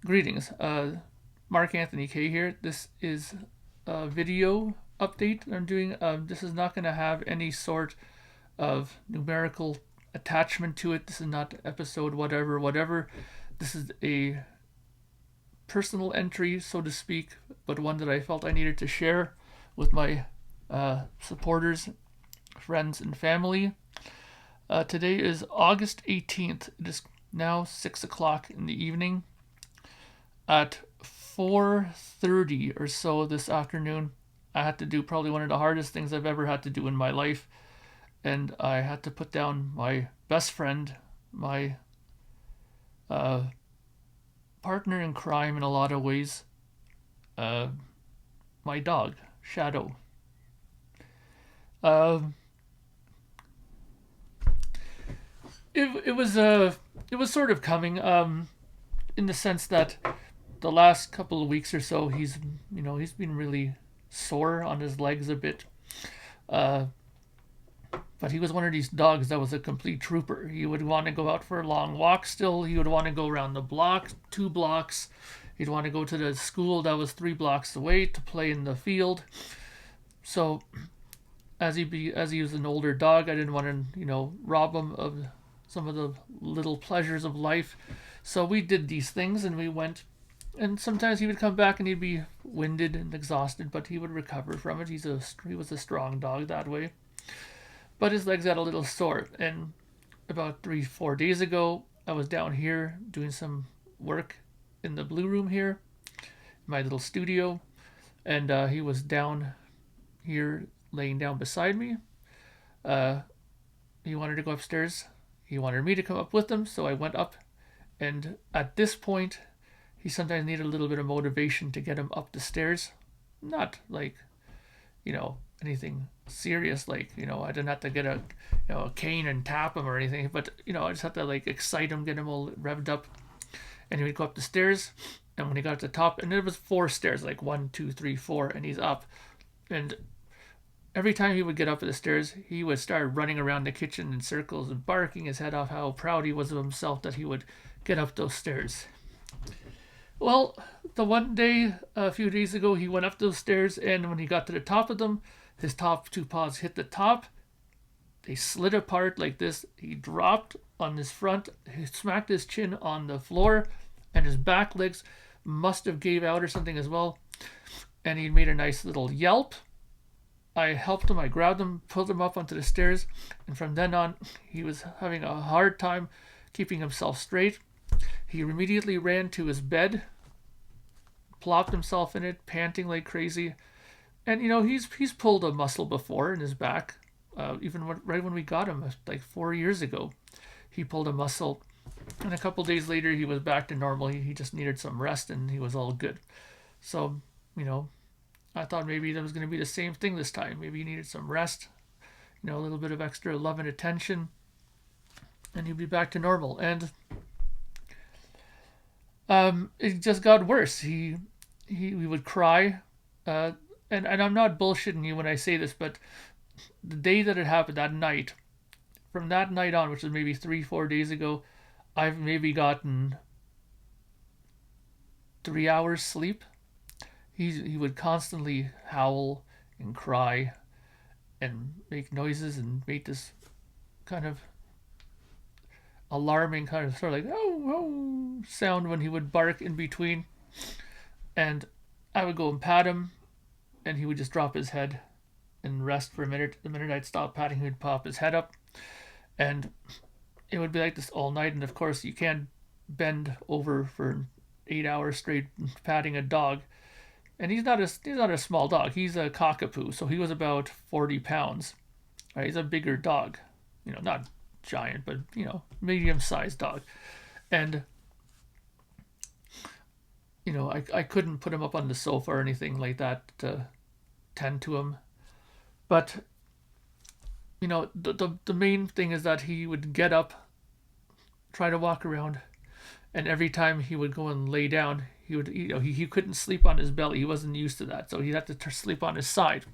Greetings. Mark Anthony K here. This is a video update I'm doing. This is not going to have any sort of numerical attachment to it. This is not episode whatever. This is a personal entry, so to speak, but one that I felt I needed to share with my supporters, friends, and family. Today is August 18th. It is now 6 o'clock in the evening. At 4:30 or so this afternoon, I had to do probably one of the hardest things I've ever had to do in my life, and I had to put down my best friend, my partner in crime in a lot of ways, my dog, Shadow. Uh, it was sort of coming, in the sense that the last couple of weeks or so, he's been really sore on his legs a bit. Uh, but he was one of these dogs that was a complete trooper. He would want to go out for a long walk still. He would want to go around the block, 2 blocks. He'd want to go to the school that was 3 blocks away to play in the field. So as he was an older dog, I didn't want to, rob him of some of the little pleasures of life. So we did these things and we went. And sometimes he would come back and he'd be winded and exhausted, but he would recover from it. He was a strong dog that way. But his legs got a little sore. And about 3-4 days ago, I was down here doing some work in the blue room here, my little studio, and he was down here laying down beside me. He wanted to go upstairs. He wanted me to come up with him, so I went up. And at this point, he sometimes needed a little bit of motivation to get him up the stairs. Not like, anything serious. Like, I didn't have to get a cane and tap him or anything. But, I just had to excite him, get him all revved up. And he would go up the stairs. And when he got to the top, and it was 4 stairs, like 1, 2, 3, 4, and he's up. And every time he would get up the stairs, he would start running around the kitchen in circles and barking his head off how proud he was of himself that he would get up those stairs. Well, the one day, a few days ago, he went up those stairs, and when he got to the top of them, his top 2 paws hit the top. They slid apart like this. He dropped on his front, he smacked his chin on the floor, and his back legs must have gave out or something as well. And he made a nice little yelp. I helped him, I grabbed him, pulled him up onto the stairs, and from then on, he was having a hard time keeping himself straight. He immediately ran to his bed, plopped himself in it, panting like crazy. And he's pulled a muscle before in his back. Right when we got him, like 4 years ago, he pulled a muscle. And a couple days later, he was back to normal. He just needed some rest, and he was all good. So, I thought maybe that was going to be the same thing this time. Maybe he needed some rest, a little bit of extra love and attention, and he'd be back to normal. And it just got worse. He would cry, and I'm not bullshitting you when I say this, but the day that it happened, that night, from that night on, which was maybe 3-4 days ago, I've maybe gotten 3 hours sleep. He would constantly howl and cry and make noises and make this kind of alarming kind of sort of like oh sound when he would bark in between. And I would go and pat him, and he would just drop his head and rest for a minute. The minute I'd stop patting, he would pop his head up, and it would be like this all night. And of course, you can't bend over for 8 hours straight patting a dog. And he's not a small dog. He's a cockapoo, so he was about 40 pounds. Right? He's a bigger dog, not giant, but medium-sized dog. And I couldn't put him up on the sofa or anything like that to tend to him. But the main thing is that he would get up, try to walk around, and every time he would go and lay down, he would he couldn't sleep on his belly. He wasn't used to that, so he'd have to sleep on his side.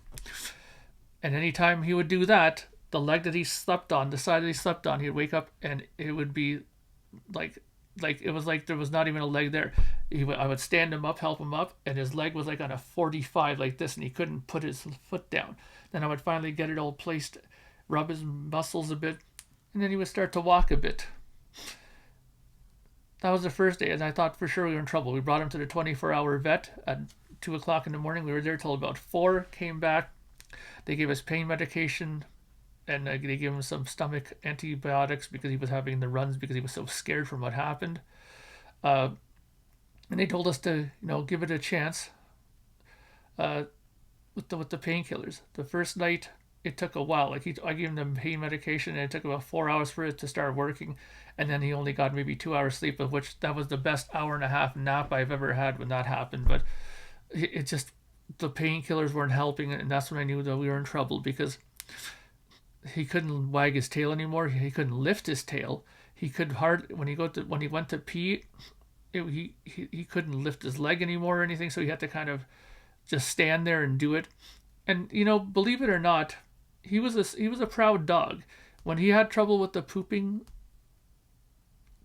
And anytime he would do that, the leg that he slept on, the side that he slept on, he'd wake up and it would be like it was like there was not even a leg there. I would stand him up, help him up, and his leg was like on a 45 like this, and he couldn't put his foot down. Then I would finally get it all placed, rub his muscles a bit, and then he would start to walk a bit. That was the first day, and I thought for sure we were in trouble. We brought him to the 24-hour vet at 2 o'clock in the morning. We were there till about 4, came back. They gave us pain medication, and they gave him some stomach antibiotics because he was having the runs because he was so scared from what happened. And they told us to, give it a chance with the painkillers. The first night, it took a while. I gave him the pain medication, and it took about 4 hours for it to start working. And then he only got maybe 2 hours sleep, of which that was the best hour and a half nap I've ever had when that happened. But it just, the painkillers weren't helping, and that's when I knew that we were in trouble because he couldn't wag his tail anymore. He couldn't lift his tail. He could when he went to pee, he couldn't lift his leg anymore or anything. So he had to kind of just stand there and do it. And believe it or not, he was a proud dog. When he had trouble with the pooping,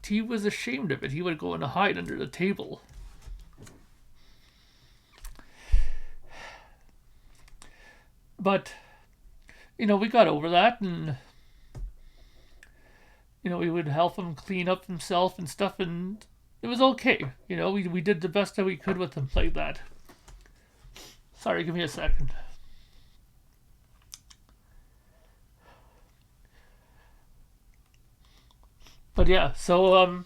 he was ashamed of it. He would go and hide under the table. But we got over that, and we would help him clean up himself and stuff, and it was okay. We did the best that we could with him like that. Sorry, give me a second. But yeah, so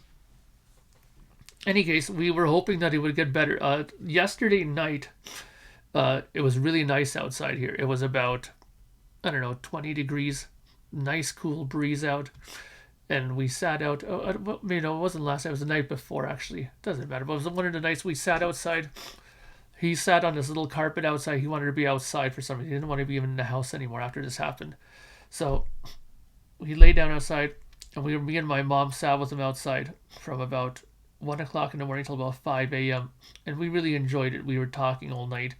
any case, we were hoping that he would get better. Yesterday night, it was really nice outside here. It was about, I don't know, 20 degrees, nice cool breeze out, and we sat out. It wasn't last night; it was the night before. Actually, it doesn't matter. But it was one of the nights we sat outside. He sat on this little carpet outside. He wanted to be outside for some reason. He didn't want to be even in the house anymore after this happened. So we lay down outside, and me and my mom sat with him outside from about 1 o'clock in the morning till about 5 a.m. And we really enjoyed it. We were talking all night,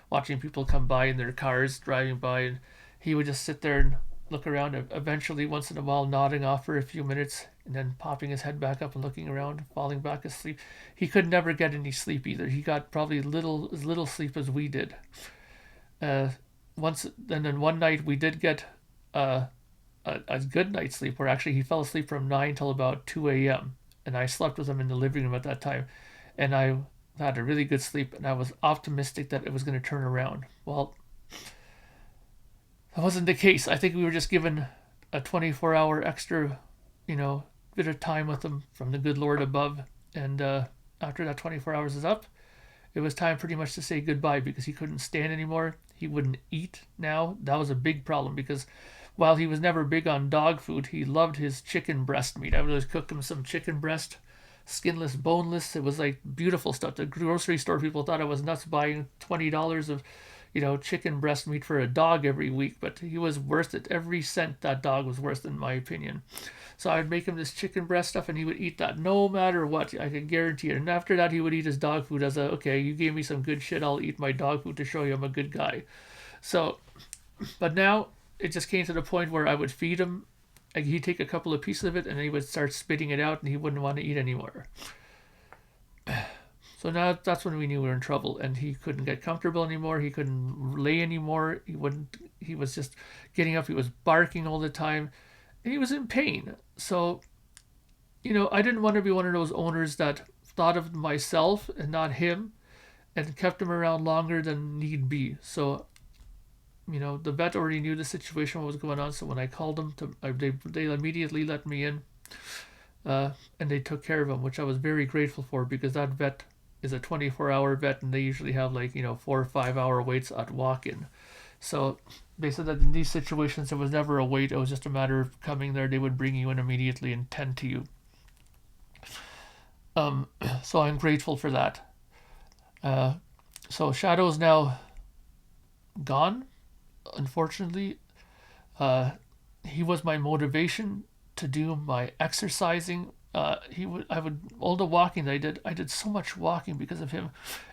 watching people come by in their cars, driving by, and he would just sit there and look around, eventually once in a while nodding off for a few minutes, and then popping his head back up and looking around, falling back asleep. He could never get any sleep either. He got probably as little sleep as we did. And then one night we did get a good night's sleep, where actually he fell asleep from 9 till about 2 a.m. And I slept with him in the living room at that time, and I had a really good sleep, and I was optimistic that it was going to turn around. Well, that wasn't the case. I think we were just given a 24-hour extra, bit of time with him from the good Lord above. And after that 24 hours is up, it was time pretty much to say goodbye because he couldn't stand anymore. He wouldn't eat now. That was a big problem because while he was never big on dog food, he loved his chicken breast meat. I would always cook him some chicken breast, skinless, boneless. It was like beautiful stuff. The grocery store people thought I was nuts buying $20 of chicken breast meat for a dog every week, but he was worth it. Every cent that dog was worth, in my opinion. So I would make him this chicken breast stuff, and he would eat that no matter what. I can guarantee it. And after that, he would eat his dog food as okay, you gave me some good shit, I'll eat my dog food to show you I'm a good guy. So, but now it just came to the point where I would feed him. He'd take a couple of pieces of it, and then he would start spitting it out, and he wouldn't want to eat anymore. So now that's when we knew we were in trouble, and he couldn't get comfortable anymore. He couldn't lay anymore. He was just getting up. He was barking all the time, and he was in pain. So, I didn't want to be one of those owners that thought of myself and not him, and kept him around longer than need be. So, the vet already knew the situation, what was going on. So when I called them, they immediately let me in, and they took care of him, which I was very grateful for because that vet is a 24-hour vet, and they usually have 4 or 5 hour waits at walk-in. So they said that in these situations there was never a wait. It was just a matter of coming there. They would bring you in immediately and tend to you. So I'm grateful for that. So Shadow's now gone, unfortunately. He was my motivation to do my exercising. All the walking that I did so much walking because of him,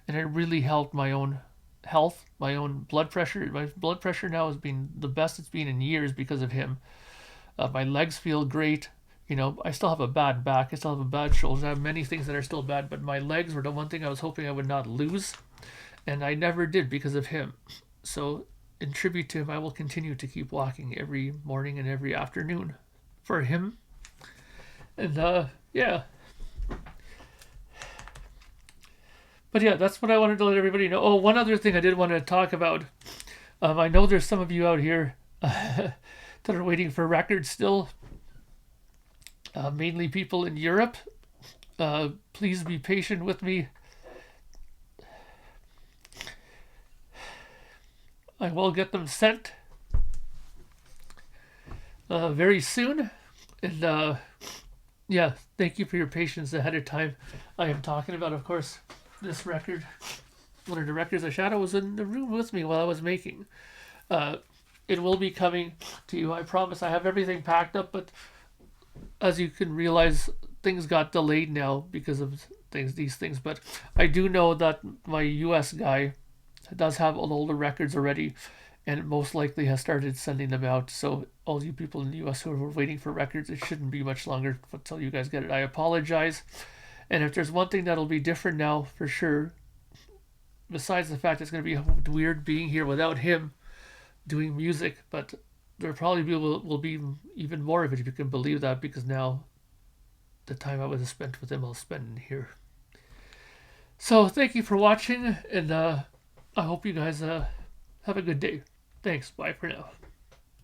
and it really helped my own health, my own blood pressure. My blood pressure now has been the best it's been in years because of him. My legs feel great. I still have a bad back. I still have a bad shoulder. I have many things that are still bad, but my legs were the one thing I was hoping I would not lose. And I never did because of him. So, in tribute to him, I will continue to keep walking every morning and every afternoon for him. And, yeah. But yeah, that's what I wanted to let everybody know. Oh, one other thing I did want to talk about. I know there's some of you out here that are waiting for records still. Mainly people in Europe. Please be patient with me. I will get them sent very soon. And yeah, thank you for your patience ahead of time. I am talking about, of course, this record. One of the records that Shadow was in the room with me while I was making. It will be coming to you, I promise. I have everything packed up, but as you can realize, things got delayed now because of these things. But I do know that my US guy does have all the records already, and most likely has started sending them out. So all you people in the US who are waiting for records, it shouldn't be much longer until you guys get it. I apologize. And if there's one thing that'll be different now for sure, besides the fact it's going to be weird being here without him doing music, but there probably will be even more of it if you can believe that, because now the time I would have spent with him I'll spend in here. So thank you for watching, and I hope you guys have a good day. Thanks. Bye for now.